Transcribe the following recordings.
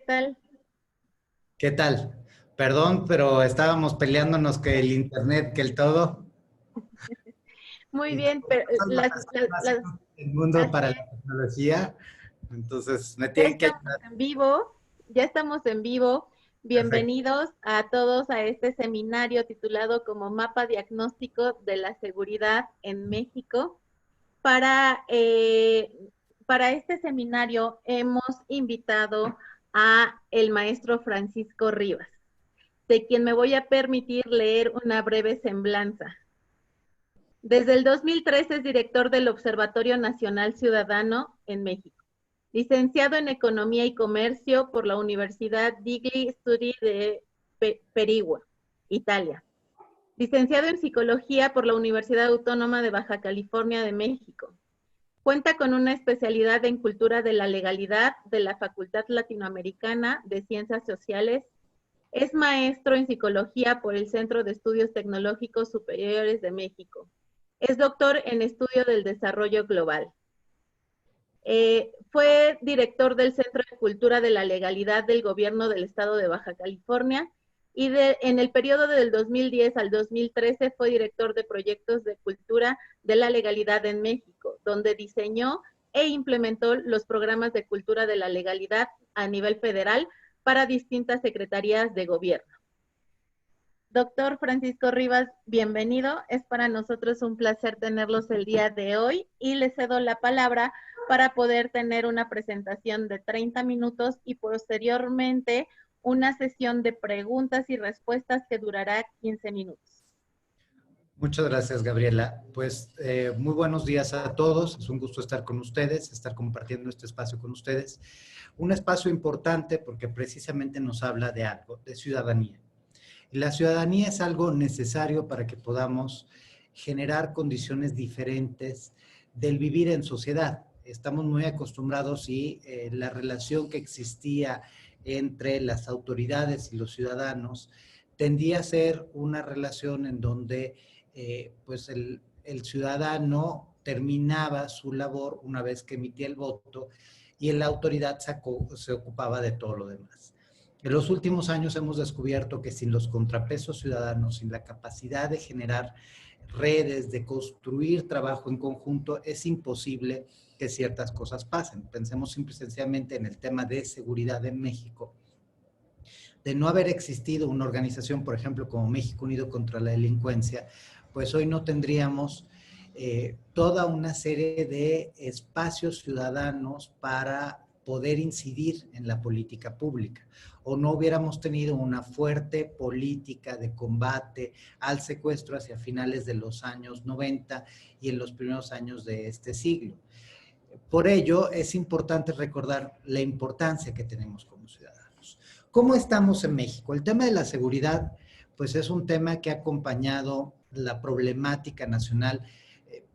tal? ¿Qué tal? Perdón, pero estábamos peleándonos que el internet, que el todo. Muy Y bien, como pero yo soy la persona más inútil del mundo así para la es, tecnología, entonces me ya tienen que estamos ayudar. en vivo, ya estamos en vivo. Perfecto. Bienvenidos a todos a este seminario titulado como Mapa Diagnóstico de la Seguridad en México. Para, eh, para este seminario hemos invitado a el maestro Francisco Rivas, de quien me voy a permitir leer una breve semblanza. Desde el 2013 es director del Observatorio Nacional Ciudadano en México. Licenciado en Economía y Comercio por la Universidad Degli Studi de Perigua, Italia. Licenciado en Psicología por la Universidad Autónoma de Baja California de México. Cuenta con una especialidad en Cultura de la Legalidad de la Facultad Latinoamericana de Ciencias Sociales. Es maestro en Psicología por el Centro de Estudios Tecnológicos Superiores de México. Es doctor en Estudio del Desarrollo Global. Fue director del Centro de Cultura de la Legalidad del Gobierno del Estado de Baja California y en el periodo del 2010 al 2013 fue director de proyectos de cultura de la legalidad en México, donde diseñó e implementó los programas de cultura de la legalidad a nivel federal para distintas secretarías de gobierno. Doctor Francisco Rivas, bienvenido. Es para nosotros un placer tenerlos el día de hoy y le cedo la palabra para poder tener una presentación de 30 minutos y posteriormente una sesión de preguntas y respuestas que durará 15 minutos. Muchas gracias, Gabriela. Pues muy buenos días a todos. Es un gusto estar con ustedes, estar compartiendo este espacio con ustedes. Un espacio importante porque precisamente nos habla de algo, de ciudadanía. La ciudadanía es algo necesario para que podamos generar condiciones diferentes del vivir en sociedad. Estamos muy acostumbrados y la relación que existía entre las autoridades y los ciudadanos tendía a ser una relación en donde pues el ciudadano terminaba su labor una vez que emitía el voto y la autoridad se ocupaba de todo lo demás. En los últimos años hemos descubierto que sin los contrapesos ciudadanos, sin la capacidad de generar redes, de construir trabajo en conjunto, es imposible que ciertas cosas pasen. Pensemos simple y sencillamente en el tema de seguridad en México. De no haber existido una organización, por ejemplo, como México Unido contra la Delincuencia, pues hoy no tendríamos toda una serie de espacios ciudadanos para poder incidir en la política pública, o no hubiéramos tenido una fuerte política de combate al secuestro hacia finales de los años 90 y en los primeros años de este siglo. Por ello, es importante recordar la importancia que tenemos como ciudadanos. ¿Cómo estamos en México? El tema de la seguridad, pues es un tema que ha acompañado la problemática nacional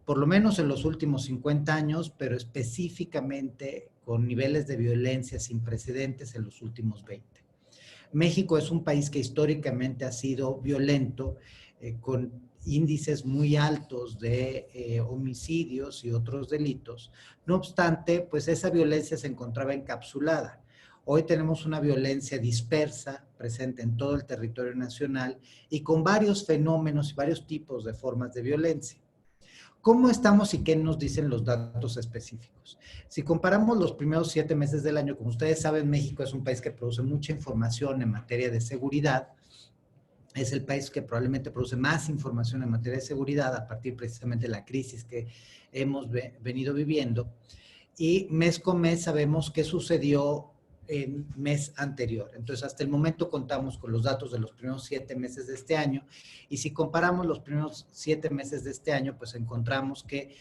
por lo menos en los últimos 50 años, pero específicamente con niveles de violencia sin precedentes en los últimos 20. México es un país que históricamente ha sido violento, con índices muy altos de homicidios y otros delitos. No obstante, pues esa violencia se encontraba encapsulada. Hoy tenemos una violencia dispersa, presente en todo el territorio nacional y con varios fenómenos y varios tipos de formas de violencia. ¿Cómo estamos y qué nos dicen los datos específicos? Si comparamos los primeros 7 meses del año, como ustedes saben, México es un país que produce mucha información en materia de seguridad. Es el país que probablemente produce más información en materia de seguridad a partir precisamente de la crisis que hemos venido viviendo. Y mes con mes sabemos qué sucedió en mes anterior. Entonces, hasta el momento contamos con los datos de los primeros 7 meses de este año y si comparamos los primeros 7 meses de este año, pues encontramos que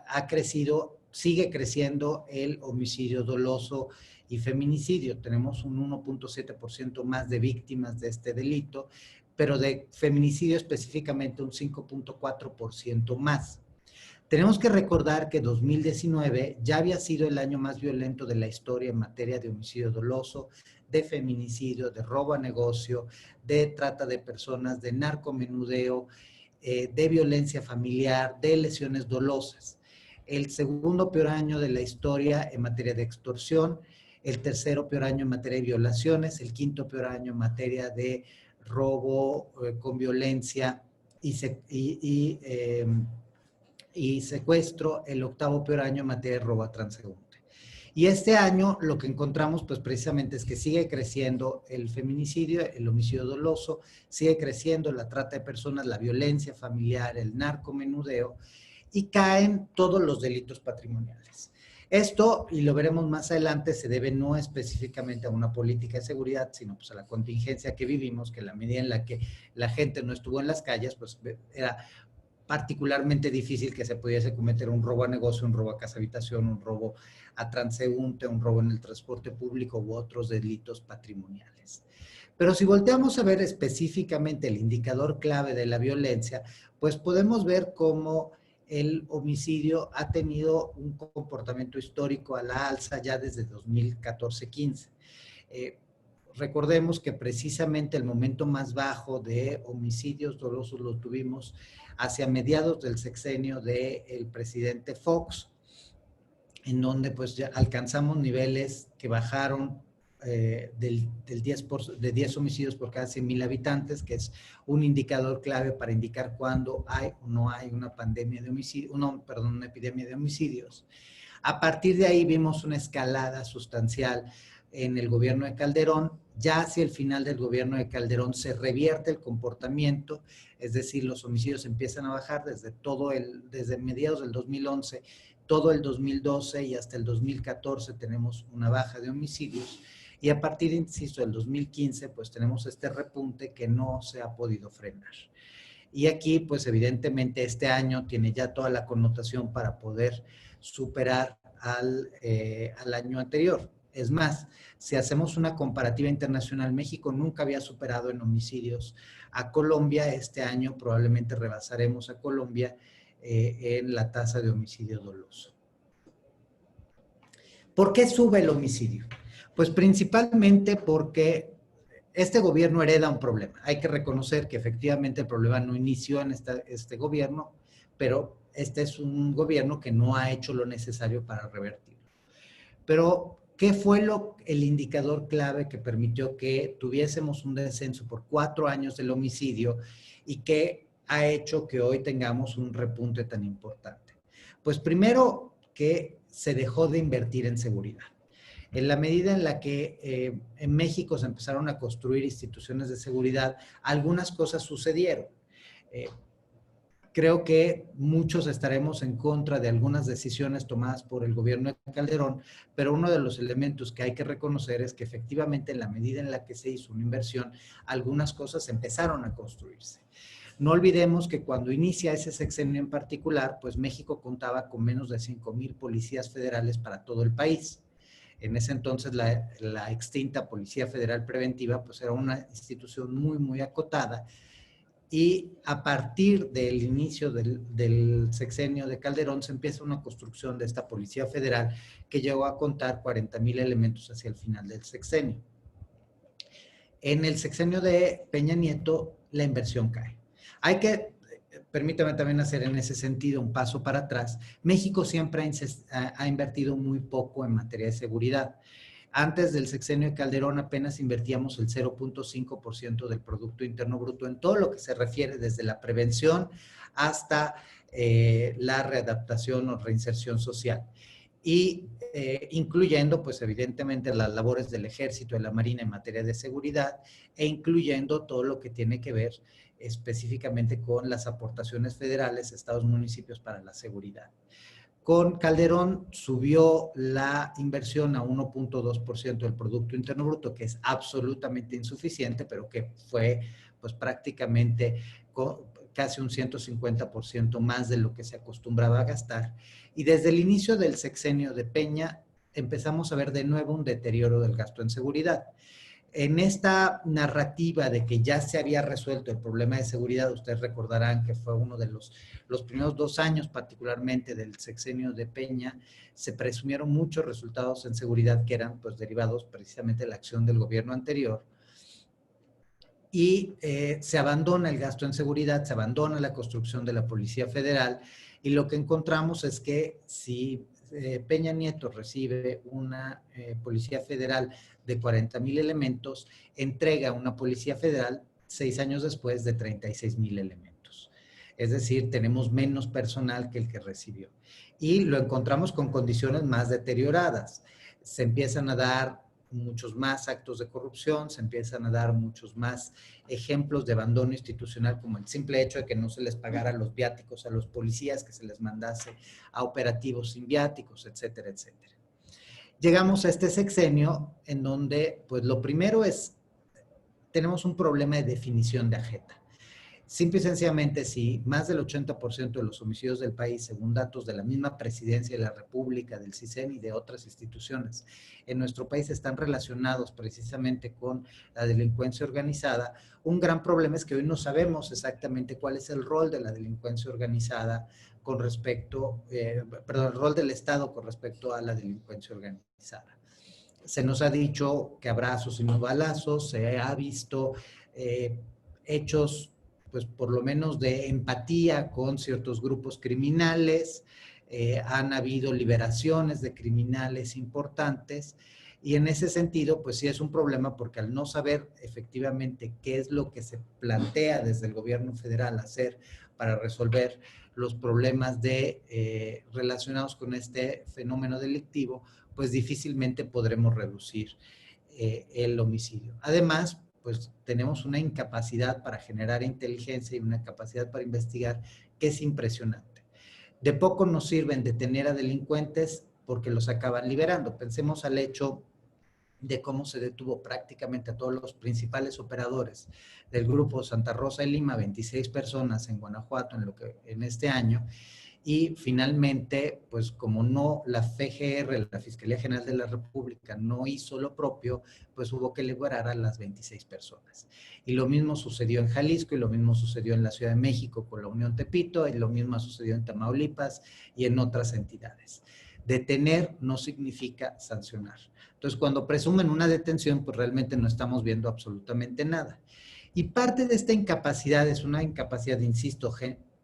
ha crecido, sigue creciendo el homicidio doloso y feminicidio. Tenemos un 1.7% más de víctimas de este delito, pero de feminicidio específicamente un 5.4% más. Tenemos que recordar que 2019 ya había sido el año más violento de la historia en materia de homicidio doloso, de feminicidio, de robo a negocio, de trata de personas, de narcomenudeo, de violencia familiar, de lesiones dolosas. El segundo peor año de la historia en materia de extorsión, el tercero peor año en materia de violaciones, el quinto peor año en materia de robo con violencia y secuestro, el octavo peor año en materia de robo a transeúnte. Y este año lo que encontramos pues precisamente es que sigue creciendo el feminicidio, el homicidio doloso, sigue creciendo la trata de personas, la violencia familiar, el narcomenudeo, y caen todos los delitos patrimoniales. Esto, y lo veremos más adelante, se debe no específicamente a una política de seguridad, sino pues a la contingencia que vivimos, que en la medida en la que la gente no estuvo en las calles, pues era particularmente difícil que se pudiese cometer un robo a negocio, un robo a casa habitación, un robo a transeúnte, un robo en el transporte público u otros delitos patrimoniales. Pero si volteamos a ver específicamente el indicador clave de la violencia, pues podemos ver cómo el homicidio ha tenido un comportamiento histórico a la alza ya desde 2014-15. Recordemos que precisamente el momento más bajo de homicidios dolosos lo tuvimos hacia mediados del sexenio del presidente Fox, en donde pues ya alcanzamos niveles que bajaron de 10 homicidios por cada 100,000 habitantes, que es un indicador clave para indicar cuándo hay o no hay una pandemia de homicidios, una epidemia de homicidios. A partir de ahí vimos una escalada sustancial en el gobierno de Calderón. Ya hacia el final del gobierno de Calderón se revierte el comportamiento, es decir, los homicidios empiezan a bajar desde mediados del 2011, todo el 2012 y hasta el 2014 tenemos una baja de homicidios. Y a partir, insisto, del 2015, pues tenemos este repunte que no se ha podido frenar. Y aquí, pues evidentemente, este año tiene ya toda la connotación para poder superar al año anterior. Es más, si hacemos una comparativa internacional, México nunca había superado en homicidios a Colombia. Este año probablemente rebasaremos a Colombia en la tasa de homicidio doloso. ¿Por qué sube el homicidio? Pues principalmente porque este gobierno hereda un problema. Hay que reconocer que efectivamente el problema no inició en este gobierno, pero este es un gobierno que no ha hecho lo necesario para revertirlo. Pero, ¿qué fue el indicador clave que permitió que tuviésemos un descenso por 4 años del homicidio y que ha hecho que hoy tengamos un repunte tan importante? Pues primero que se dejó de invertir en seguridad. En la medida en la que en México se empezaron a construir instituciones de seguridad, algunas cosas sucedieron. Creo que muchos estaremos en contra de algunas decisiones tomadas por el gobierno de Calderón, pero uno de los elementos que hay que reconocer es que efectivamente en la medida en la que se hizo una inversión, algunas cosas empezaron a construirse. No olvidemos que cuando inicia ese sexenio en particular, pues México contaba con menos de 5,000 policías federales para todo el país. En ese entonces la extinta Policía Federal Preventiva pues era una institución muy, muy acotada, y a partir del inicio del sexenio de Calderón se empieza una construcción de esta Policía Federal que llegó a contar 40,000 elementos hacia el final del sexenio. En el sexenio de Peña Nieto la inversión cae. Permítame también hacer en ese sentido un paso para atrás. México siempre ha invertido muy poco en materia de seguridad. Antes del sexenio de Calderón apenas invertíamos el 0.5% del Producto Interno Bruto en todo lo que se refiere desde la prevención hasta la readaptación o reinserción social. Y incluyendo, pues evidentemente, las labores del Ejército y de la Marina en materia de seguridad e incluyendo todo lo que tiene que ver específicamente con las aportaciones federales, estados, municipios para la seguridad. Con Calderón subió la inversión a 1.2% del Producto Interno Bruto, que es absolutamente insuficiente, pero que fue pues prácticamente casi un 150% más de lo que se acostumbraba a gastar. Y desde el inicio del sexenio de Peña empezamos a ver de nuevo un deterioro del gasto en seguridad. En esta narrativa de que ya se había resuelto el problema de seguridad, ustedes recordarán que fue uno de los primeros 2 años particularmente del sexenio de Peña, se presumieron muchos resultados en seguridad que eran pues derivados precisamente de la acción del gobierno anterior, y se abandona el gasto en seguridad, se abandona la construcción de la Policía Federal, y lo que encontramos es que si Peña Nieto recibe una Policía Federal de 40,000 elementos, entrega una Policía Federal 6 años después de 36,000 elementos. Es decir, tenemos menos personal que el que recibió. Y lo encontramos con condiciones más deterioradas. Se empiezan a dar muchos más actos de corrupción, se empiezan a dar muchos más ejemplos de abandono institucional, como el simple hecho de que no se les pagara los viáticos a los policías, que se les mandase a operativos sin viáticos, etcétera, etcétera. Llegamos a este sexenio en donde, pues lo primero es, tenemos un problema de definición de agenda. Simple y sencillamente, si más del 80% de los homicidios del país, según datos de la misma Presidencia de la República, del CISEN y de otras instituciones, en nuestro país están relacionados precisamente con la delincuencia organizada, un gran problema es que hoy no sabemos exactamente cuál es el rol de la delincuencia organizada con respecto, el rol del Estado con respecto a la delincuencia organizada. Se nos ha dicho que abrazos y no balazos, se ha visto hechos pues por lo menos de empatía con ciertos grupos criminales, han habido liberaciones de criminales importantes y en ese sentido pues sí es un problema porque al no saber efectivamente qué es lo que se plantea desde el gobierno federal hacer para resolver los problemas relacionados con este fenómeno delictivo, pues difícilmente podremos reducir el homicidio. Además, pues tenemos una incapacidad para generar inteligencia y una capacidad para investigar que es impresionante. De poco nos sirven detener a delincuentes porque los acaban liberando. Pensemos al hecho de cómo se detuvo prácticamente a todos los principales operadores del grupo Santa Rosa y Lima, 26 personas en Guanajuato en este año, y finalmente, pues como no la FGR, la Fiscalía General de la República, no hizo lo propio, pues hubo que liberar a las 26 personas. Y lo mismo sucedió en Jalisco, y lo mismo sucedió en la Ciudad de México con la Unión Tepito, y lo mismo sucedió en Tamaulipas y en otras entidades. Detener no significa sancionar. Entonces, cuando presumen una detención, pues realmente no estamos viendo absolutamente nada. Y parte de esta incapacidad es una incapacidad, insisto,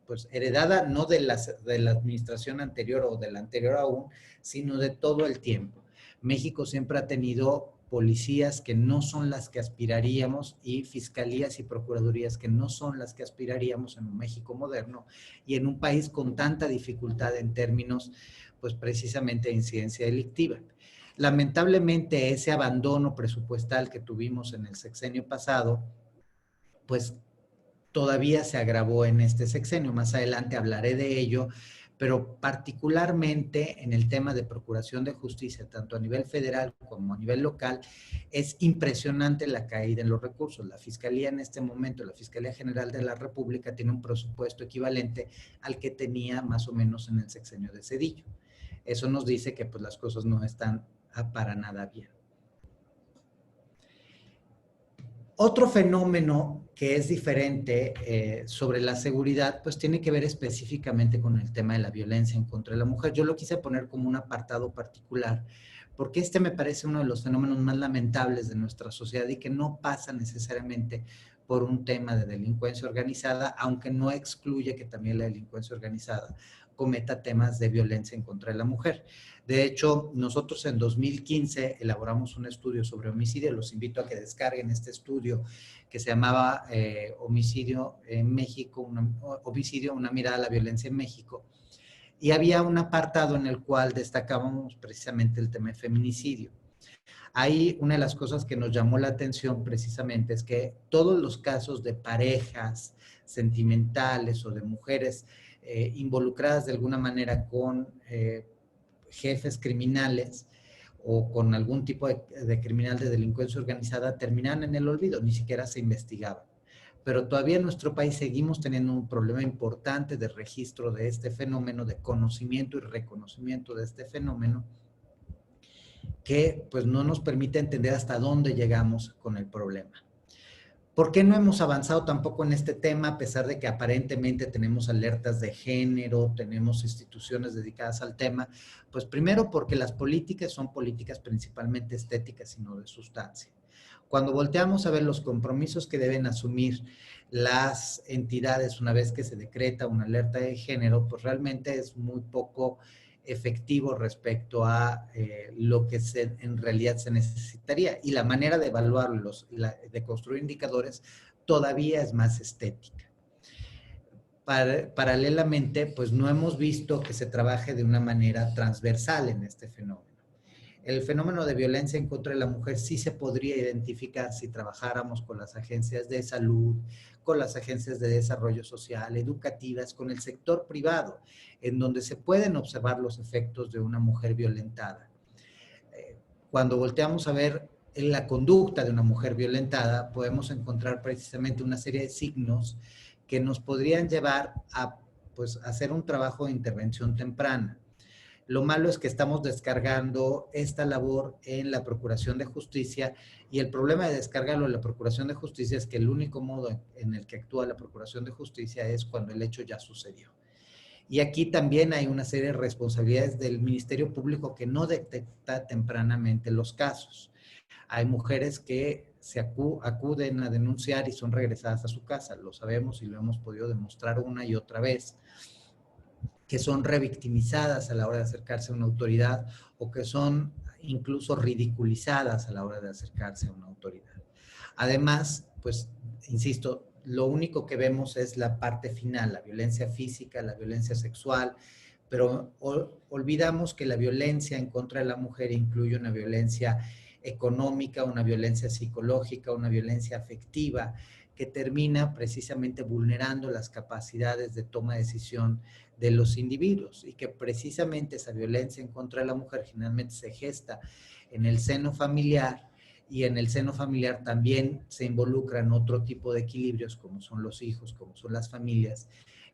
pues heredada no de la administración anterior o de la anterior aún, sino de todo el tiempo. México siempre ha tenido policías que no son las que aspiraríamos y fiscalías y procuradurías que no son las que aspiraríamos en un México moderno y en un país con tanta dificultad en términos, pues precisamente de incidencia delictiva. Lamentablemente ese abandono presupuestal que tuvimos en el sexenio pasado, pues todavía se agravó en este sexenio. Más adelante hablaré de ello, pero particularmente en el tema de procuración de justicia, tanto a nivel federal como a nivel local, es impresionante la caída en los recursos. La Fiscalía en este momento, la Fiscalía General de la República, tiene un presupuesto equivalente al que tenía más o menos en el sexenio de Zedillo. Eso nos dice que pues, las cosas no están para nada bien. Otro fenómeno que es diferente sobre la seguridad, pues tiene que ver específicamente con el tema de la violencia en contra de la mujer. Yo lo quise poner como un apartado particular, porque este me parece uno de los fenómenos más lamentables de nuestra sociedad y que no pasa necesariamente por un tema de delincuencia organizada, aunque no excluye que también la delincuencia organizada cometa temas de violencia en contra de la mujer. De hecho, nosotros en 2015 elaboramos un estudio sobre homicidio. Los invito a que descarguen este estudio que se llamaba Homicidio en México, Homicidio, una mirada a la violencia en México. Y había un apartado en el cual destacábamos precisamente el tema de feminicidio. Ahí una de las cosas que nos llamó la atención precisamente es que todos los casos de parejas sentimentales o de mujeres involucradas de alguna manera con jefes criminales o con algún tipo de criminal de delincuencia organizada terminaban en el olvido, ni siquiera se investigaban. Pero todavía en nuestro país seguimos teniendo un problema importante de registro de este fenómeno, de conocimiento y reconocimiento de este fenómeno, que pues no nos permite entender hasta dónde llegamos con el problema. ¿Por qué no hemos avanzado tampoco en este tema a pesar de que aparentemente tenemos alertas de género, tenemos instituciones dedicadas al tema? Pues primero porque las políticas son políticas principalmente estéticas y no de sustancia. Cuando volteamos a ver los compromisos que deben asumir las entidades una vez que se decreta una alerta de género, pues realmente es muy poco efectivo respecto a lo que en realidad se necesitaría. Y la manera de evaluarlos, de construir indicadores, todavía es más estética. Paralelamente, pues no hemos visto que se trabaje de una manera transversal en este fenómeno. El fenómeno de violencia en contra de la mujer sí se podría identificar si trabajáramos con las agencias de salud, con las agencias de desarrollo social, educativas, con el sector privado, en donde se pueden observar los efectos de una mujer violentada. Cuando volteamos a ver la conducta de una mujer violentada, podemos encontrar precisamente una serie de signos que nos podrían llevar a pues, hacer un trabajo de intervención temprana. Lo malo es que estamos descargando esta labor en la Procuración de Justicia y el problema de descargarlo en la Procuración de Justicia es que el único modo en el que actúa la Procuración de Justicia es cuando el hecho ya sucedió. Y aquí también hay una serie de responsabilidades del Ministerio Público que no detecta tempranamente los casos. Hay mujeres que se acuden a denunciar y son regresadas a su casa, lo sabemos y lo hemos podido demostrar una y otra vez, que son revictimizadas a la hora de acercarse a una autoridad o que son incluso ridiculizadas a la hora de acercarse a una autoridad. Además, pues, insisto, lo único que vemos es la parte final, la violencia física, la violencia sexual, pero olvidamos que la violencia en contra de la mujer incluye una violencia económica, una violencia psicológica, una violencia afectiva, que termina precisamente vulnerando las capacidades de toma de decisión de los individuos y que precisamente esa violencia en contra de la mujer generalmente se gesta en el seno familiar y en el seno familiar también se involucran otro tipo de equilibrios como son los hijos, como son las familias,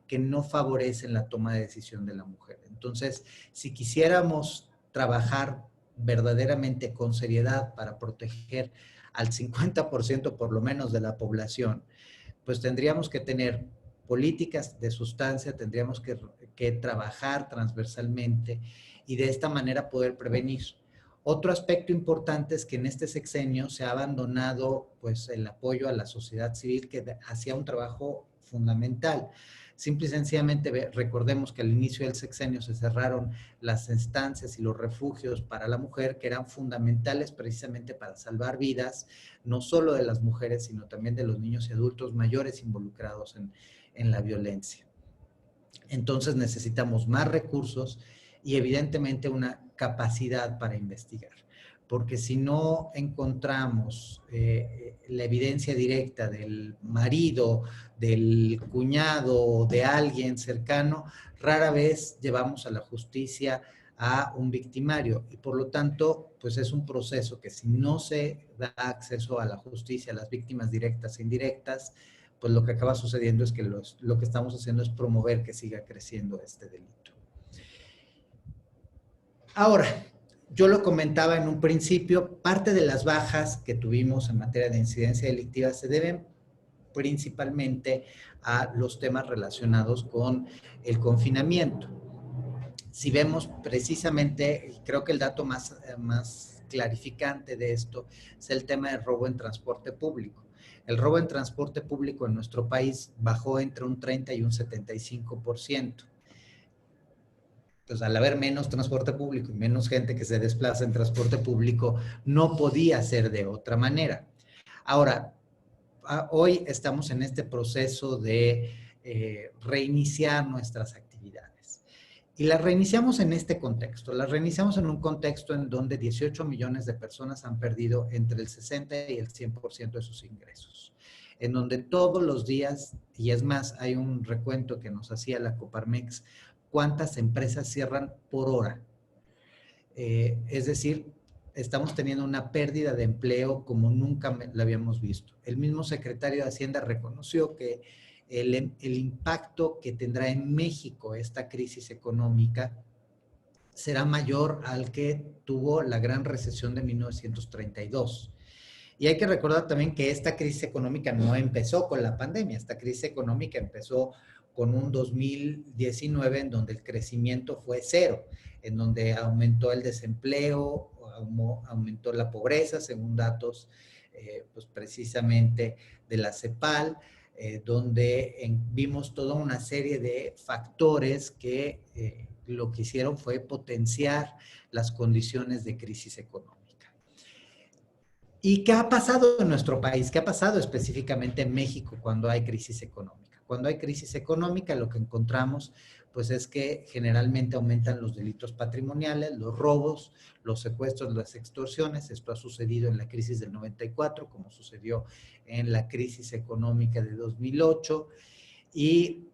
que no favorecen la toma de decisión de la mujer. Entonces, si quisiéramos trabajar verdaderamente con seriedad para proteger al 50% por lo menos de la población, pues tendríamos que tener políticas de sustancia, tendríamos que trabajar transversalmente y de esta manera poder prevenir. Otro aspecto importante es que en este sexenio se ha abandonado pues, el apoyo a la sociedad civil que hacía un trabajo fundamental. Simple y sencillamente recordemos que al inicio del sexenio se cerraron las estancias y los refugios para la mujer que eran fundamentales precisamente para salvar vidas, no solo de las mujeres, sino también de los niños y adultos mayores involucrados en la violencia. Entonces necesitamos más recursos y evidentemente una capacidad para investigar, porque si no encontramos la evidencia directa del marido, del cuñado, de alguien cercano, rara vez llevamos a la justicia a un victimario y por lo tanto, pues es un proceso que si no se da acceso a la justicia a las víctimas directas e indirectas, pues lo que acaba sucediendo es que lo que estamos haciendo es promover que siga creciendo este delito. Ahora, yo lo comentaba en un principio, parte de las bajas que tuvimos en materia de incidencia delictiva se deben principalmente a los temas relacionados con el confinamiento. Si vemos precisamente, creo que el dato más clarificante de esto es el tema del robo en transporte público. El robo en transporte público en nuestro país bajó entre un 30 y un 75%. Entonces, al haber menos transporte público y menos gente que se desplaza en transporte público, no podía ser de otra manera. Ahora, hoy estamos en este proceso de reiniciar nuestras actividades. Y las reiniciamos en este contexto. Las reiniciamos en un contexto en donde 18 millones de personas han perdido entre el 60 y el 100% de sus ingresos. En donde todos los días, y es más, hay un recuento que nos hacía la Coparmex, cuántas empresas cierran por hora. Es decir, estamos teniendo una pérdida de empleo como nunca la habíamos visto. El mismo secretario de Hacienda reconoció que el impacto que tendrá en México esta crisis económica será mayor al que tuvo la gran recesión de 1932. Y hay que recordar también que esta crisis económica no empezó con la pandemia, esta crisis económica empezó con un 2019 en donde el crecimiento fue cero, en donde aumentó el desempleo, aumentó la pobreza, según datos pues precisamente de la CEPAL, donde vimos toda una serie de factores que lo que hicieron fue potenciar las condiciones de crisis económica. ¿Y qué ha pasado en nuestro país? ¿Qué ha pasado específicamente en México cuando hay crisis económica? Cuando hay crisis económica, lo que encontramos pues es que generalmente aumentan los delitos patrimoniales, los robos, los secuestros, las extorsiones. Esto ha sucedido en la crisis del 94, como sucedió en la crisis económica de 2008. Y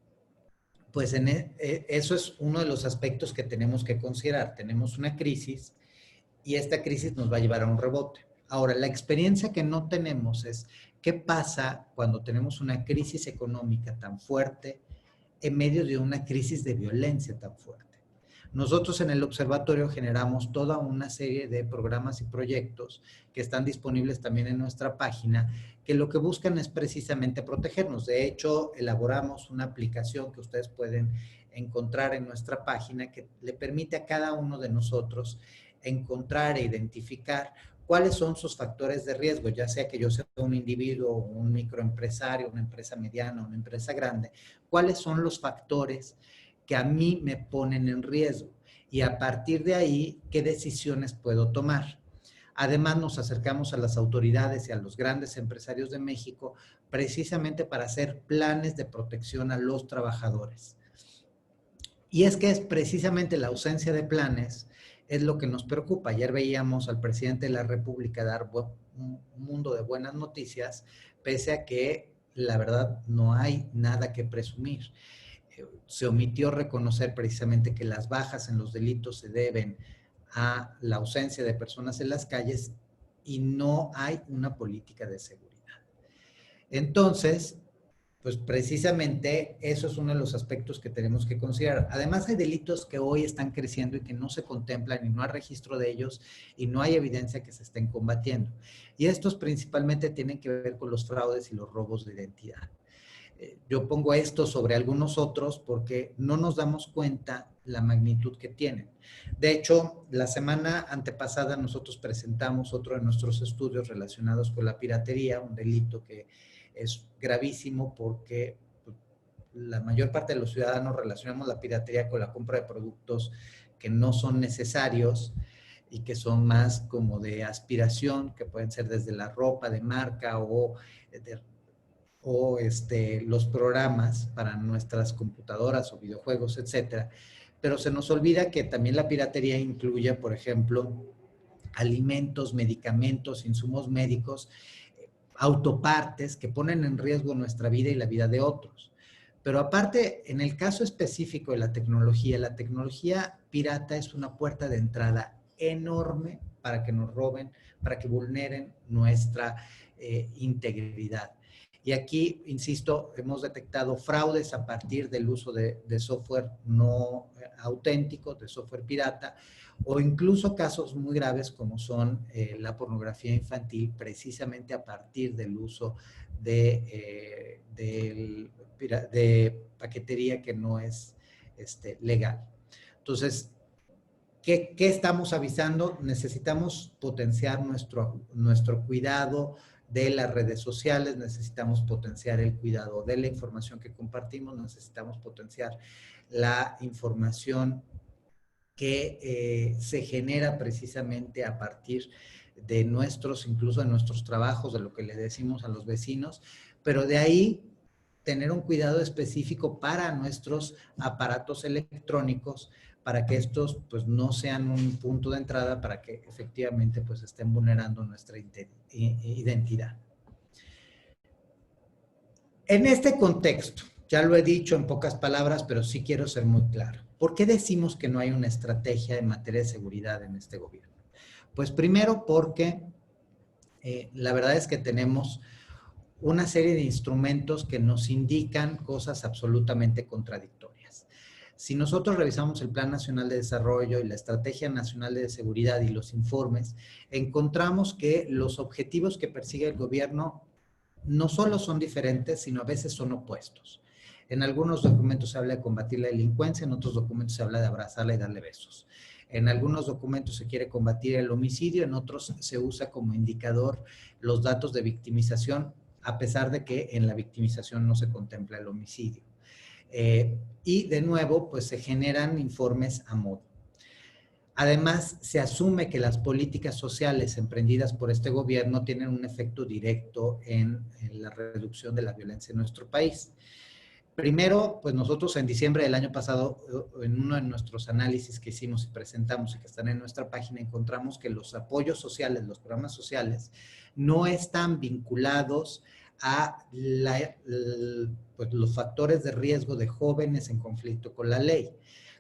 pues eso es uno de los aspectos que tenemos que considerar. Tenemos una crisis y esta crisis nos va a llevar a un rebote. Ahora, la experiencia que no tenemos es qué pasa cuando tenemos una crisis económica tan fuerte en medio de una crisis de violencia tan fuerte. Nosotros en el observatorio generamos toda una serie de programas y proyectos que están disponibles también en nuestra página, que lo que buscan es precisamente protegernos. De hecho, elaboramos una aplicación que ustedes pueden encontrar en nuestra página que le permite a cada uno de nosotros encontrar e identificar cuáles son sus factores de riesgo, ya sea que yo sea un individuo, un microempresario, una empresa mediana, una empresa grande, cuáles son los factores que a mí me ponen en riesgo y a partir de ahí, qué decisiones puedo tomar. Además, nos acercamos a las autoridades y a los grandes empresarios de México precisamente para hacer planes de protección a los trabajadores. Y es que es precisamente la ausencia de planes es lo que nos preocupa. Ayer veíamos al presidente de la República dar un mundo de buenas noticias, pese a que la verdad no hay nada que presumir. Se omitió reconocer precisamente que las bajas en los delitos se deben a la ausencia de personas en las calles y no hay una política de seguridad. Entonces, pues precisamente eso es uno de los aspectos que tenemos que considerar. Además, hay delitos que hoy están creciendo y que no se contemplan y no hay registro de ellos y no hay evidencia que se estén combatiendo. Y estos principalmente tienen que ver con los fraudes y los robos de identidad. Yo pongo esto sobre algunos otros porque no nos damos cuenta la magnitud que tienen. De hecho, la semana antepasada nosotros presentamos otro de nuestros estudios relacionados con la piratería, un delito que es gravísimo porque la mayor parte de los ciudadanos relacionamos la piratería con la compra de productos que no son necesarios y que son más como de aspiración, que pueden ser desde la ropa de marca o los programas para nuestras computadoras o videojuegos, etcétera. Pero se nos olvida que también la piratería incluye, por ejemplo, alimentos, medicamentos, insumos médicos, autopartes que ponen en riesgo nuestra vida y la vida de otros. Pero aparte, en el caso específico de la tecnología pirata es una puerta de entrada enorme para que nos roben, para que vulneren nuestra integridad. Y aquí, insisto, hemos detectado fraudes a partir del uso de software no auténtico, de software pirata, o incluso casos muy graves como son la pornografía infantil, precisamente a partir del uso de paquetería que no es legal. Entonces, ¿qué estamos avisando? Necesitamos potenciar nuestro cuidado de las redes sociales, necesitamos potenciar el cuidado de la información que compartimos, necesitamos potenciar la información que se genera precisamente a partir de incluso de nuestros trabajos, de lo que le decimos a los vecinos, pero de ahí tener un cuidado específico para nuestros aparatos electrónicos, para que estos pues no sean un punto de entrada para que efectivamente pues estén vulnerando nuestra identidad. En este contexto, ya lo he dicho en pocas palabras, pero sí quiero ser muy claro. ¿Por qué decimos que no hay una estrategia en materia de seguridad en este gobierno? Pues primero porque la verdad es que tenemos una serie de instrumentos que nos indican cosas absolutamente contradictorias. Si nosotros revisamos el Plan Nacional de Desarrollo y la Estrategia Nacional de Seguridad y los informes, encontramos que los objetivos que persigue el gobierno no solo son diferentes, sino a veces son opuestos. En algunos documentos se habla de combatir la delincuencia, en otros documentos se habla de abrazarla y darle besos. En algunos documentos se quiere combatir el homicidio, en otros se usa como indicador los datos de victimización, a pesar de que en la victimización no se contempla el homicidio. Y de nuevo, pues se generan informes a modo. Además, se asume que las políticas sociales emprendidas por este gobierno tienen un efecto directo en la reducción de la violencia en nuestro país. Primero, pues nosotros en diciembre del año pasado, en uno de nuestros análisis que hicimos y presentamos y que están en nuestra página, encontramos que los apoyos sociales, los programas sociales, no están vinculados a pues los factores de riesgo de jóvenes en conflicto con la ley.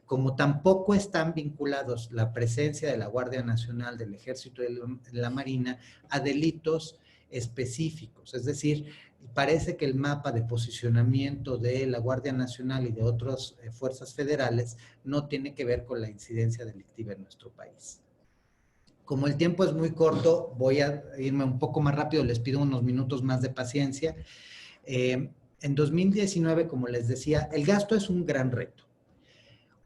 Como tampoco están vinculados la presencia de la Guardia Nacional, del Ejército y de la Marina a delitos específicos. Es decir, parece que el mapa de posicionamiento de la Guardia Nacional y de otras fuerzas federales no tiene que ver con la incidencia delictiva en nuestro país. Como el tiempo es muy corto, voy a irme un poco más rápido, les pido unos minutos más de paciencia. En 2019, como les decía, el gasto es un gran reto.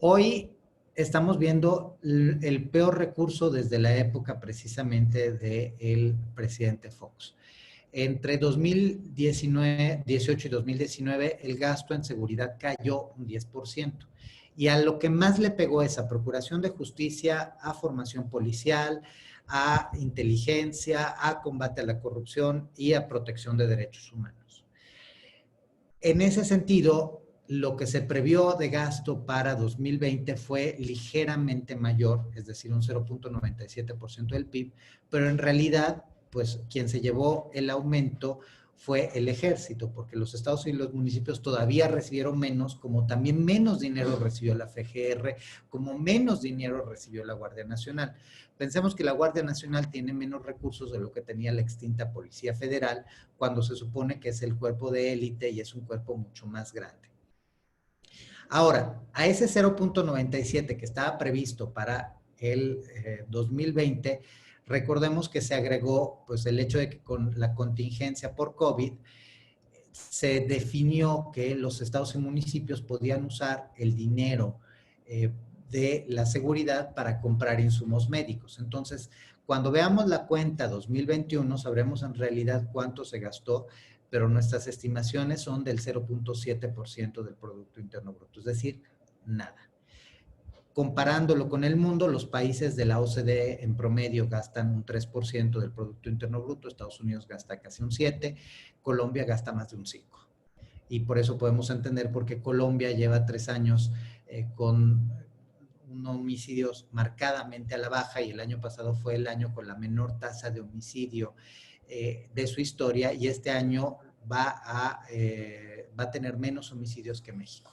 Hoy estamos viendo el peor recurso desde la época precisamente del presidente Fox. Entre 2018 y 2019, el gasto en seguridad cayó un 10%. Y a lo que más le pegó es a Procuración de Justicia, a formación policial, a inteligencia, a combate a la corrupción y a protección de derechos humanos. En ese sentido, lo que se previó de gasto para 2020 fue ligeramente mayor, es decir, un 0.97% del PIB, pero en realidad, pues quien se llevó el aumento fue el ejército, porque los estados y los municipios todavía recibieron menos, como también menos dinero recibió la FGR, como menos dinero recibió la Guardia Nacional. Pensemos que la Guardia Nacional tiene menos recursos de lo que tenía la extinta Policía Federal, cuando se supone que es el cuerpo de élite y es un cuerpo mucho más grande. Ahora, a ese 0.97 que estaba previsto para el 2020, recordemos que se agregó pues, el hecho de que con la contingencia por COVID se definió que los estados y municipios podían usar el dinero de la seguridad para comprar insumos médicos. Entonces, cuando veamos la cuenta 2021, sabremos en realidad cuánto se gastó, pero nuestras estimaciones son del 0.7% del Producto Interno Bruto, es decir, nada. Comparándolo con el mundo, los países de la OCDE en promedio gastan un 3% del Producto Interno Bruto, Estados Unidos gasta casi un 7%, Colombia gasta más de un 5%. Y por eso podemos entender por qué Colombia lleva 3 años con homicidios marcadamente a la baja y el año pasado fue el año con la menor tasa de homicidio de su historia y este año va a tener menos homicidios que México.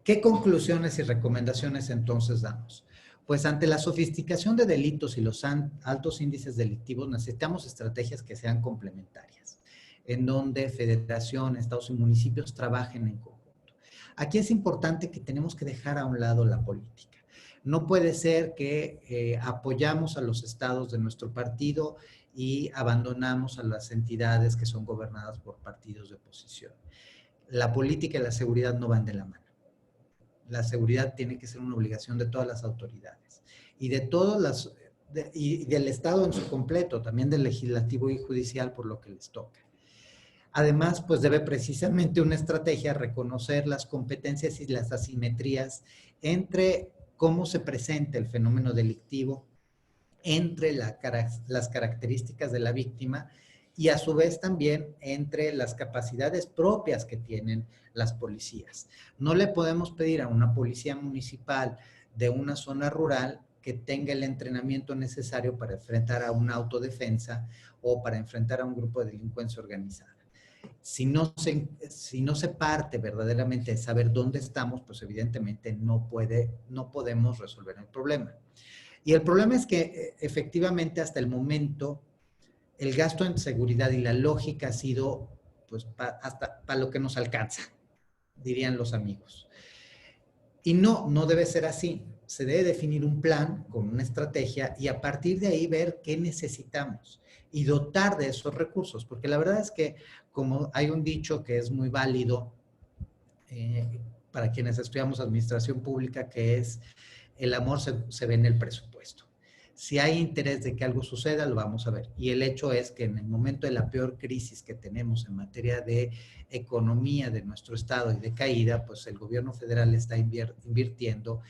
¿Qué conclusiones y recomendaciones entonces damos? Pues ante la sofisticación de delitos y los altos índices delictivos necesitamos estrategias que sean complementarias, en donde federación, estados y municipios trabajen en conjunto. Aquí es importante que tenemos que dejar a un lado la política. No puede ser que apoyamos a los estados de nuestro partido y abandonamos a las entidades que son gobernadas por partidos de oposición. La política y la seguridad no van de la mano. La seguridad tiene que ser una obligación de todas las autoridades y de todas las y del Estado en su completo, también del legislativo y judicial por lo que les toca. Además, pues debe precisamente una estrategia reconocer las competencias y las asimetrías entre cómo se presenta el fenómeno delictivo, entre las características de la víctima y a su vez también entre las capacidades propias que tienen las policías. No le podemos pedir a una policía municipal de una zona rural que tenga el entrenamiento necesario para enfrentar a una autodefensa o para enfrentar a un grupo de delincuencia organizada. Si no se parte verdaderamente de saber dónde estamos, pues evidentemente no podemos resolver el problema. Y el problema es que efectivamente hasta el momento el gasto en seguridad y la lógica ha sido pues hasta para lo que nos alcanza, dirían los amigos. Y no debe ser así. Se debe definir un plan con una estrategia y a partir de ahí ver qué necesitamos y dotar de esos recursos, porque la verdad es que como hay un dicho que es muy válido para quienes estudiamos administración pública, que es el amor se ve en el presupuesto. Si hay interés de que algo suceda, lo vamos a ver. Y el hecho es que en el momento de la peor crisis que tenemos en materia de economía de nuestro estado y de caída, pues el gobierno federal está invirtiendo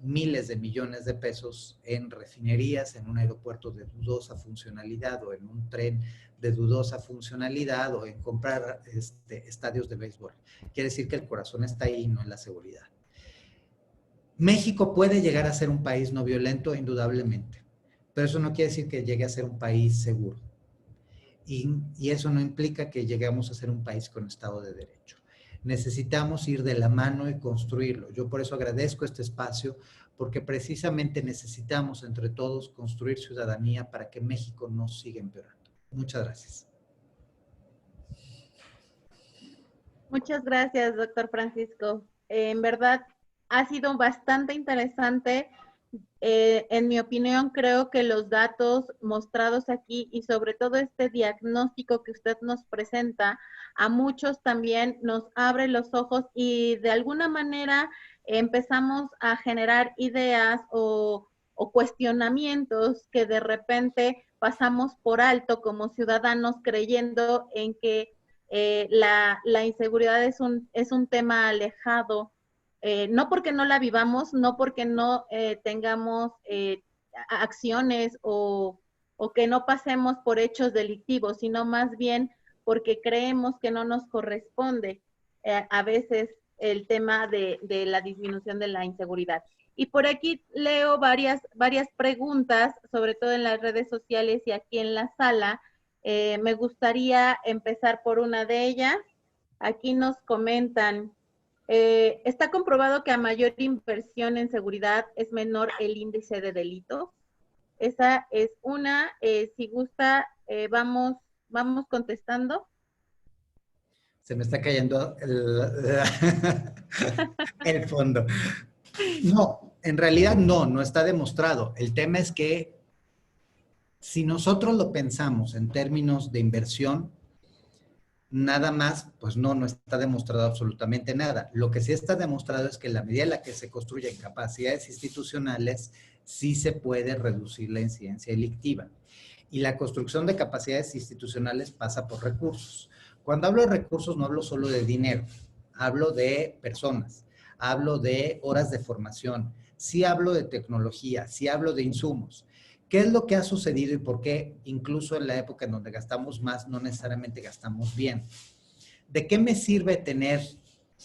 miles de millones de pesos en refinerías, en un aeropuerto de dudosa funcionalidad o en un tren de dudosa funcionalidad o en comprar estadios de béisbol. Quiere decir que el corazón está ahí y no en la seguridad. México puede llegar a ser un país no violento, indudablemente, pero eso no quiere decir que llegue a ser un país seguro. Y eso no implica que lleguemos a ser un país con Estado de Derecho. Necesitamos ir de la mano y construirlo. Yo por eso agradezco este espacio, porque precisamente necesitamos entre todos construir ciudadanía para que México no siga empeorando. Muchas gracias. Muchas gracias, doctor Francisco. En verdad, ha sido bastante interesante. En mi opinión, creo que los datos mostrados aquí y sobre todo este diagnóstico que usted nos presenta, a muchos también nos abre los ojos y de alguna manera empezamos a generar ideas o cuestionamientos que de repente pasamos por alto como ciudadanos creyendo en que la inseguridad es un tema alejado, no porque no la vivamos, no porque no tengamos acciones o que no pasemos por hechos delictivos, sino más bien porque creemos que no nos corresponde a veces el tema de la disminución de la inseguridad. Y por aquí leo varias preguntas, sobre todo en las redes sociales y aquí en la sala. Me gustaría empezar por una de ellas. Aquí nos comentan, está comprobado que a mayor inversión en seguridad es menor el índice de delitos. Esa es una. Si gusta, vamos contestando. Se me está cayendo el fondo. No, en realidad no está demostrado. El tema es que si nosotros lo pensamos en términos de inversión, nada más, pues no está demostrado absolutamente nada. Lo que sí está demostrado es que en la medida en la que se construyen capacidades institucionales, sí se puede reducir la incidencia delictiva. Y la construcción de capacidades institucionales pasa por recursos. Cuando hablo de recursos, no hablo solo de dinero, hablo de personas, hablo de horas de formación, sí hablo de tecnología, sí hablo de insumos. ¿Qué es lo que ha sucedido y por qué incluso en la época en donde gastamos más no necesariamente gastamos bien? ¿De qué me sirve tener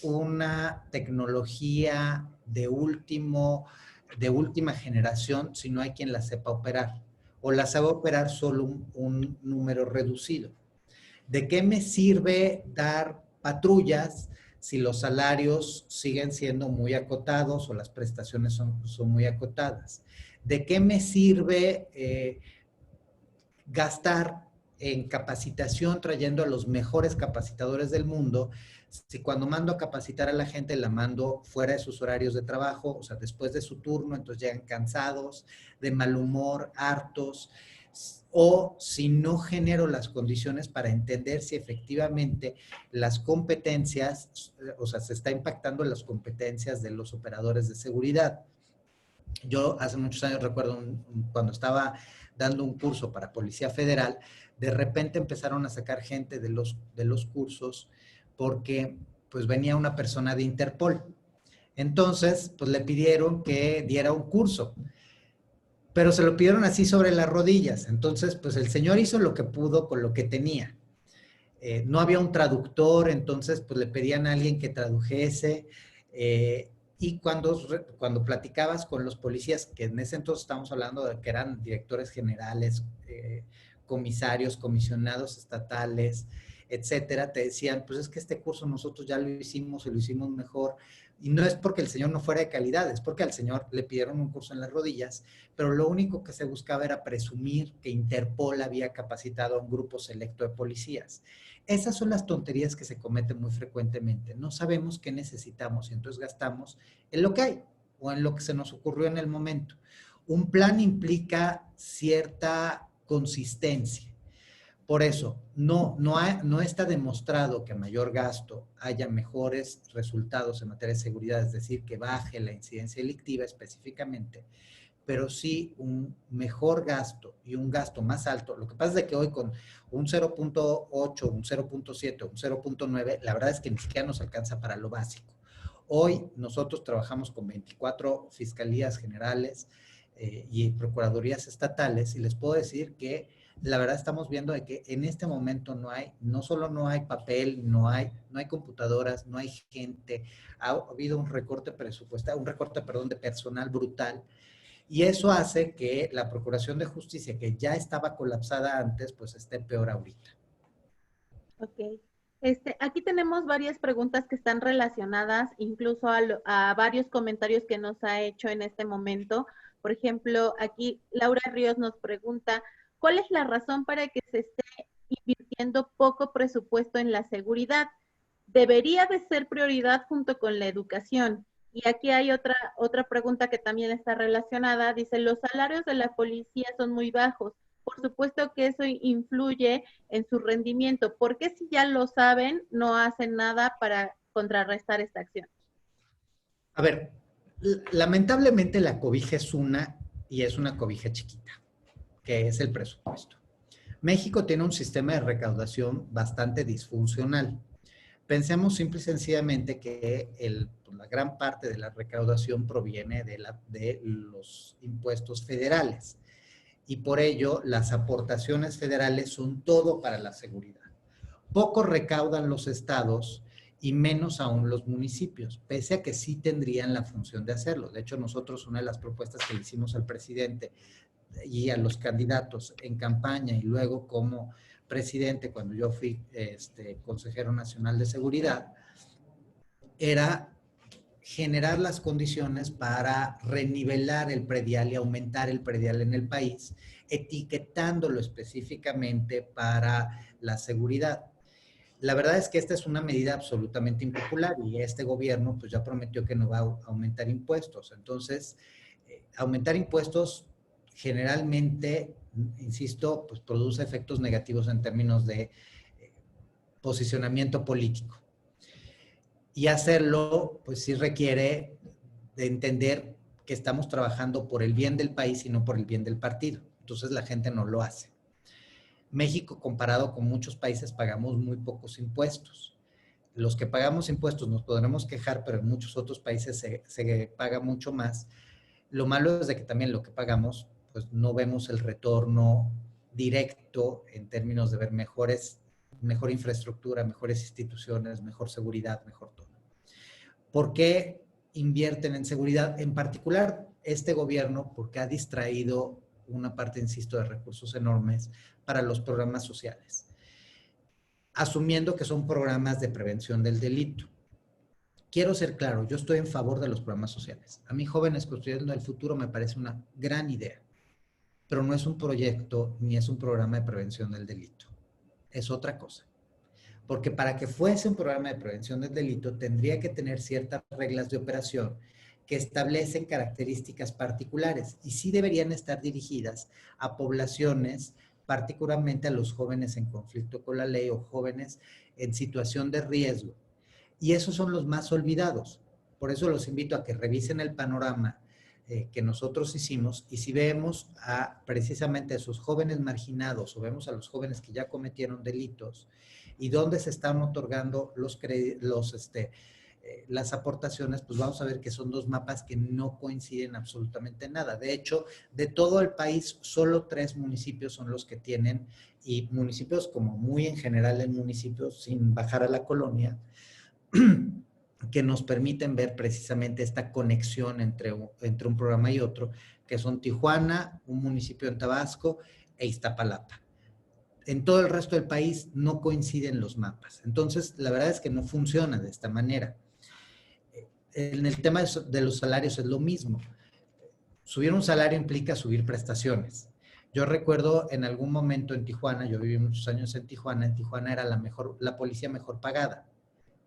una tecnología de última generación si no hay quien la sepa operar? O la sabe operar solo un número reducido. ¿De qué me sirve dar patrullas si los salarios siguen siendo muy acotados o las prestaciones son muy acotadas? ¿De qué me sirve gastar en capacitación trayendo a los mejores capacitadores del mundo si cuando mando a capacitar a la gente la mando fuera de sus horarios de trabajo, o sea, después de su turno, entonces llegan cansados, de mal humor, hartos, o si no genero las condiciones para entender si efectivamente las competencias, o sea, se está impactando las competencias de los operadores de seguridad. Yo hace muchos años recuerdo cuando estaba dando un curso para Policía Federal, de repente empezaron a sacar gente de los cursos porque pues venía una persona de Interpol. Entonces, pues le pidieron que diera un curso, pero se lo pidieron así sobre las rodillas. Entonces, pues el señor hizo lo que pudo con lo que tenía. No había un traductor, entonces pues le pedían a alguien que tradujese. Y cuando platicabas con los policías, que en ese entonces estamos hablando de que eran directores generales, comisarios, comisionados estatales, etcétera, te decían, pues es que este curso nosotros ya lo hicimos y lo hicimos mejor. Y no es porque el señor no fuera de calidad, es porque al señor le pidieron un curso en las rodillas, pero lo único que se buscaba era presumir que Interpol había capacitado a un grupo selecto de policías. Esas son las tonterías que se cometen muy frecuentemente. No sabemos qué necesitamos y entonces gastamos en lo que hay o en lo que se nos ocurrió en el momento. Un plan implica cierta consistencia. Por eso, no está demostrado que a mayor gasto haya mejores resultados en materia de seguridad, es decir, que baje la incidencia delictiva específicamente, pero sí un mejor gasto y un gasto más alto. Lo que pasa es que hoy con un 0.8, un 0.7, un 0.9, la verdad es que ni siquiera nos alcanza para lo básico. Hoy nosotros trabajamos con 24 fiscalías generales y procuradurías estatales y les puedo decir que la verdad estamos viendo de que en este momento no solo no hay papel, no hay computadoras, no hay gente, ha habido un recorte presupuestario, perdón, de personal brutal. Y eso hace que la Procuración de Justicia, que ya estaba colapsada antes, pues esté peor ahorita. Ok. Aquí tenemos varias preguntas que están relacionadas incluso a varios comentarios que nos ha hecho en este momento. Por ejemplo, aquí Laura Ríos nos pregunta, ¿cuál es la razón para que se esté invirtiendo poco presupuesto en la seguridad? Debería de ser prioridad junto con la educación. Y aquí hay otra pregunta que también está relacionada. Dice, los salarios de la policía son muy bajos. Por supuesto que eso influye en su rendimiento. ¿Por qué si ya lo saben, no hacen nada para contrarrestar esta acción? A ver, lamentablemente la cobija es una y es una cobija chiquita, que es el presupuesto. México tiene un sistema de recaudación bastante disfuncional. Pensemos simple y sencillamente que la gran parte de la recaudación proviene de los impuestos federales y por ello las aportaciones federales son todo para la seguridad. Poco recaudan los estados y menos aún los municipios, pese a que sí tendrían la función de hacerlo. De hecho, nosotros una de las propuestas que le hicimos al presidente y a los candidatos en campaña y luego como presidente cuando yo fui consejero nacional de seguridad, era generar las condiciones para renivelar el predial y aumentar el predial en el país, etiquetándolo específicamente para la seguridad. La verdad es que esta es una medida absolutamente impopular y este gobierno pues ya prometió que no va a aumentar impuestos. Entonces, aumentar impuestos generalmente, insisto, pues produce efectos negativos en términos de posicionamiento político. Y hacerlo, pues sí requiere de entender que estamos trabajando por el bien del país y no por el bien del partido. Entonces la gente no lo hace. México, comparado con muchos países, pagamos muy pocos impuestos. Los que pagamos impuestos nos podremos quejar, pero en muchos otros países se paga mucho más. Lo malo es de que también lo que pagamos, pues no vemos el retorno directo en términos de ver mejor infraestructura, mejores instituciones, mejor seguridad, mejor todo. ¿Por qué invierten en seguridad? En particular, este gobierno, porque ha distraído una parte, insisto, de recursos enormes para los programas sociales, asumiendo que son programas de prevención del delito. Quiero ser claro, yo estoy en favor de los programas sociales. A mí, Jóvenes Construyendo el Futuro, me parece una gran idea, pero no es un proyecto ni es un programa de prevención del delito. Es otra cosa. Porque para que fuese un programa de prevención del delito, tendría que tener ciertas reglas de operación que establecen características particulares y sí deberían estar dirigidas a poblaciones, particularmente a los jóvenes en conflicto con la ley o jóvenes en situación de riesgo. Y esos son los más olvidados. Por eso los invito a que revisen el panorama que nosotros hicimos y si vemos precisamente a esos jóvenes marginados o vemos a los jóvenes que ya cometieron delitos y dónde se están otorgando las aportaciones, pues vamos a ver que son dos mapas que no coinciden absolutamente en nada. De hecho, de todo el país, solo 3 municipios son los que tienen, y municipios como muy en general en municipios, sin bajar a la colonia, que nos permiten ver precisamente esta conexión entre un programa y otro, que son Tijuana, un municipio en Tabasco e Iztapalapa. En todo el resto del país no coinciden los mapas. Entonces, la verdad es que no funciona de esta manera. En el tema de los salarios es lo mismo. Subir un salario implica subir prestaciones. Yo recuerdo en algún momento en Tijuana, yo viví muchos años en Tijuana era la policía mejor pagada.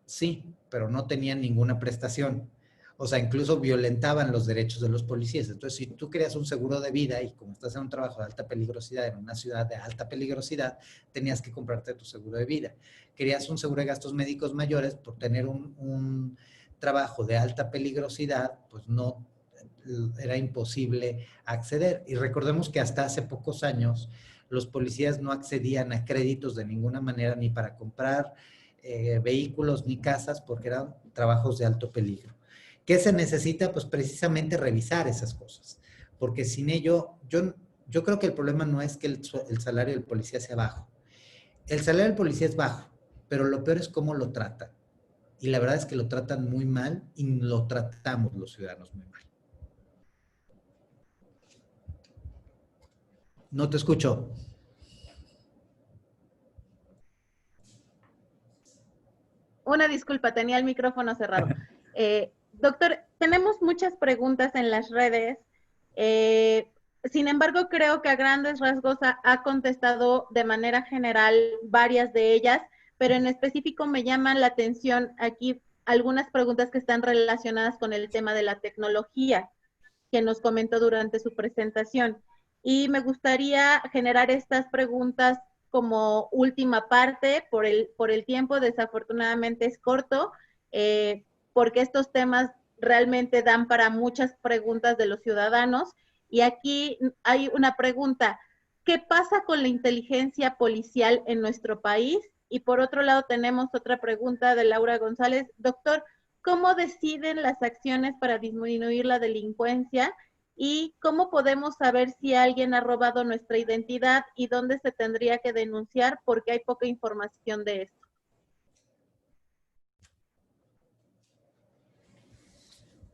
Sí, pero no tenían ninguna prestación. O sea, incluso violentaban los derechos de los policías. Entonces, si tú querías un seguro de vida y como estás en un trabajo de alta peligrosidad, en una ciudad de alta peligrosidad, tenías que comprarte tu seguro de vida. Querías un seguro de gastos médicos mayores por tener un trabajo de alta peligrosidad, pues no, era imposible acceder. Y recordemos que hasta hace pocos años los policías no accedían a créditos de ninguna manera, ni para comprar vehículos ni casas, porque eran trabajos de alto peligro. ¿Qué se necesita? Pues precisamente revisar esas cosas, porque sin ello, yo creo que el problema no es que el salario del policía sea bajo. El salario del policía es bajo, pero lo peor es cómo lo tratan. Y la verdad es que lo tratan muy mal y lo tratamos los ciudadanos muy mal. No te escucho. Una disculpa, tenía el micrófono cerrado. Doctor, tenemos muchas preguntas en las redes. Sin embargo, creo que a grandes rasgos ha contestado de manera general varias de ellas, pero en específico me llaman la atención aquí algunas preguntas que están relacionadas con el tema de la tecnología que nos comentó durante su presentación. Y me gustaría generar estas preguntas como última parte por el tiempo, desafortunadamente es corto, porque estos temas realmente dan para muchas preguntas de los ciudadanos. Y aquí hay una pregunta, ¿qué pasa con la inteligencia policial en nuestro país? Y por otro lado tenemos otra pregunta de Laura González. Doctor, ¿cómo deciden las acciones para disminuir la delincuencia? ¿Y cómo podemos saber si alguien ha robado nuestra identidad y dónde se tendría que denunciar? Porque hay poca información de esto.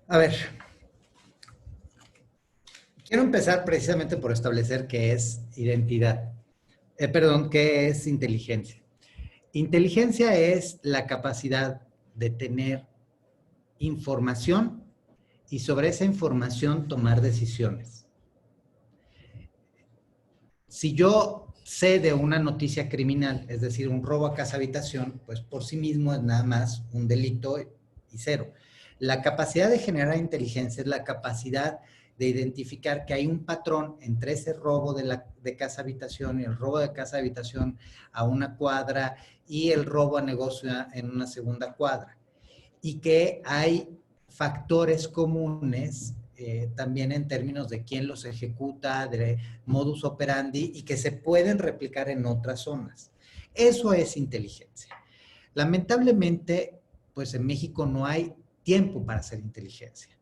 A ver, quiero empezar precisamente por establecer qué es identidad. ¿Qué es inteligencia? Inteligencia es la capacidad de tener información y sobre esa información tomar decisiones. Si yo sé de una noticia criminal, es decir, un robo a casa habitación, pues por sí mismo es nada más un delito y cero. La capacidad de generar inteligencia es la capacidad de identificar que hay un patrón entre ese robo de casa habitación y el robo de casa habitación a una cuadra y el robo a negocio en una segunda cuadra. Y que hay factores comunes también en términos de quién los ejecuta, de modus operandi y que se pueden replicar en otras zonas. Eso es inteligencia. Lamentablemente, pues en México no hay tiempo para hacer inteligencia.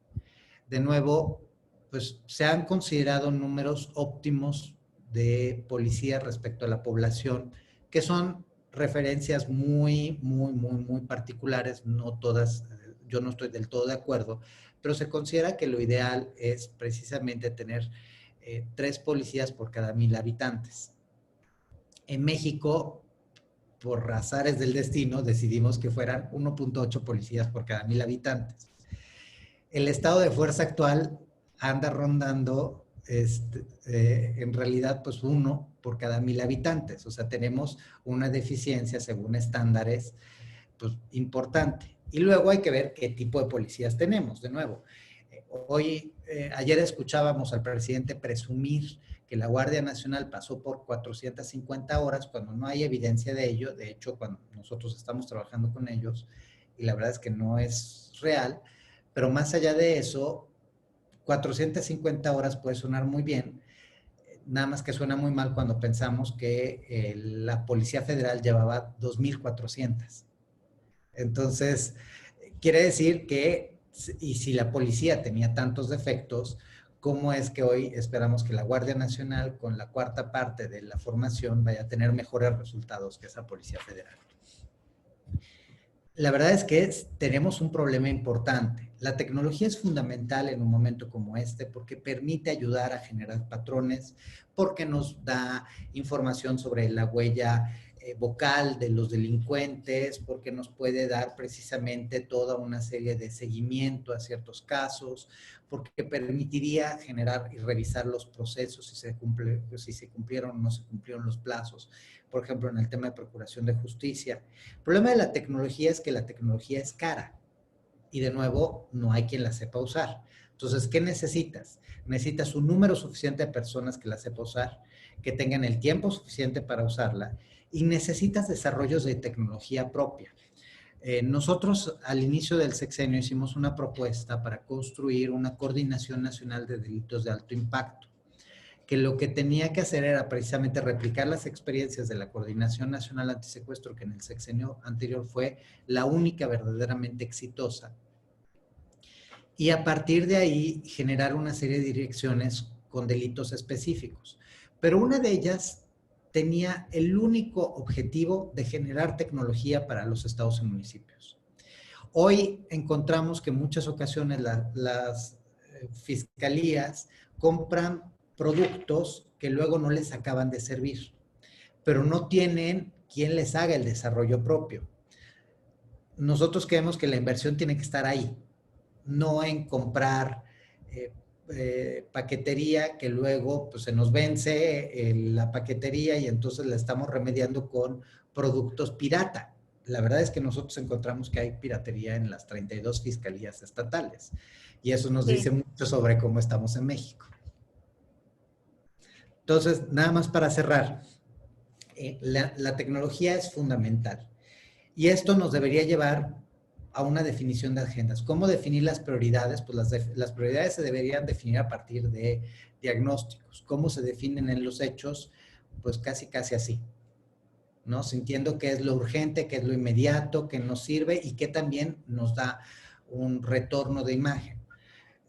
De nuevo, pues se han considerado números óptimos de policía respecto a la población, que son referencias muy particulares, no todas, yo no estoy del todo de acuerdo, pero se considera que lo ideal es precisamente tener 3 policías por cada 1,000 habitantes. En México, por azares del destino, decidimos que fueran 1.8 policías por cada 1,000 habitantes. El estado de fuerza actual anda rondando, en realidad, pues 1 por cada 1,000 habitantes. O sea, tenemos una deficiencia según estándares, pues importante. Y luego hay que ver qué tipo de policías tenemos. De nuevo, ayer escuchábamos al presidente presumir que la Guardia Nacional pasó por 450 horas cuando no hay evidencia de ello. De hecho, cuando nosotros estamos trabajando con ellos, y la verdad es que no es real, pero más allá de eso, 450 horas puede sonar muy bien, nada más que suena muy mal cuando pensamos que la Policía Federal llevaba 2,400. Entonces, quiere decir que, y si la policía tenía tantos defectos, ¿cómo es que hoy esperamos que la Guardia Nacional, con la 4ª parte de la formación, vaya a tener mejores resultados que esa Policía Federal? La verdad es que tenemos un problema importante. La tecnología es fundamental en un momento como este porque permite ayudar a generar patrones, porque nos da información sobre la huella vocal de los delincuentes, porque nos puede dar precisamente toda una serie de seguimiento a ciertos casos, porque permitiría generar y revisar los procesos si se cumplieron o no se cumplieron los plazos. Por ejemplo, en el tema de procuración de justicia. El problema de la tecnología es que la tecnología es cara y de nuevo no hay quien la sepa usar. Entonces, ¿qué necesitas? Necesitas un número suficiente de personas que la sepa usar, que tengan el tiempo suficiente para usarla y necesitas desarrollos de tecnología propia. Nosotros al inicio del sexenio hicimos una propuesta para construir una coordinación nacional de delitos de alto impacto, que lo que tenía que hacer era precisamente replicar las experiencias de la Coordinación Nacional Antisecuestro, que en el sexenio anterior fue la única verdaderamente exitosa, y a partir de ahí generar una serie de direcciones con delitos específicos. Pero una de ellas tenía el único objetivo de generar tecnología para los estados y municipios. Hoy encontramos que en muchas ocasiones las fiscalías compran productos que luego no les acaban de servir, pero no tienen quien les haga el desarrollo propio. Nosotros creemos que la inversión tiene que estar ahí, no en comprar paquetería que luego pues, se nos vence la paquetería y entonces la estamos remediando con productos pirata. La verdad es que nosotros encontramos que hay piratería en las 32 fiscalías estatales y eso nos dice mucho sobre cómo estamos en México. Entonces, nada más para cerrar, la tecnología es fundamental y esto nos debería llevar a una definición de agendas. ¿Cómo definir las prioridades? Pues las prioridades se deberían definir a partir de diagnósticos. ¿Cómo se definen en los hechos? Pues casi así, ¿no? Sintiendo qué es lo urgente, qué es lo inmediato, qué nos sirve y qué también nos da un retorno de imagen.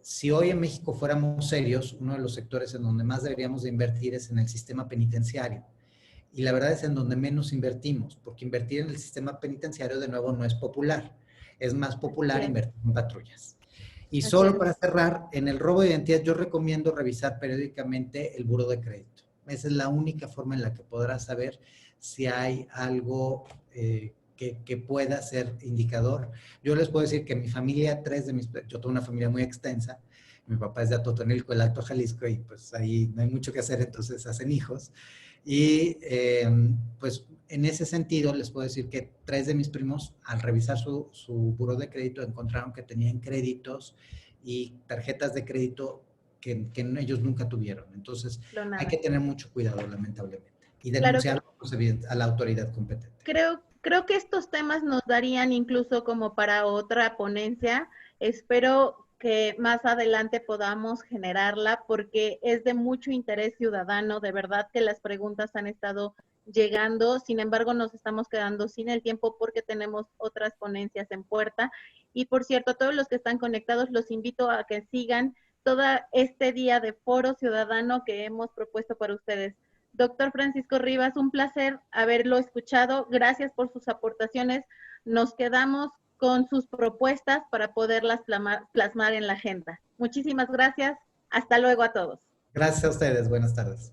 Si hoy en México fuéramos serios, uno de los sectores en donde más deberíamos de invertir es en el sistema penitenciario. Y la verdad es en donde menos invertimos, porque invertir en el sistema penitenciario de nuevo no es popular. Es más popular invertir en patrullas. Y solo para cerrar, en el robo de identidad yo recomiendo revisar periódicamente el buró de crédito. Esa es la única forma en la que podrás saber si hay algo que pueda ser indicador. Yo les puedo decir que mi familia, yo tengo una familia muy extensa, mi papá es de Atotonilco, el Alto Jalisco, y pues ahí no hay mucho que hacer, entonces hacen hijos. Y pues en ese sentido les puedo decir que 3 de mis primos al revisar su buró de crédito encontraron que tenían créditos y tarjetas de crédito que ellos nunca tuvieron. Entonces hay que tener mucho cuidado lamentablemente y denunciarlo a la autoridad competente. Creo que estos temas nos darían incluso como para otra ponencia. Espero que más adelante podamos generarla porque es de mucho interés ciudadano. De verdad que las preguntas han estado llegando, sin embargo nos estamos quedando sin el tiempo porque tenemos otras ponencias en puerta. Y por cierto, a todos los que están conectados los invito a que sigan todo este día de foro ciudadano que hemos propuesto para ustedes. Doctor Francisco Rivas, un placer haberlo escuchado. Gracias por sus aportaciones. Nos quedamos con sus propuestas para poderlas plasmar en la agenda. Muchísimas gracias. Hasta luego a todos. Gracias a ustedes. Buenas tardes.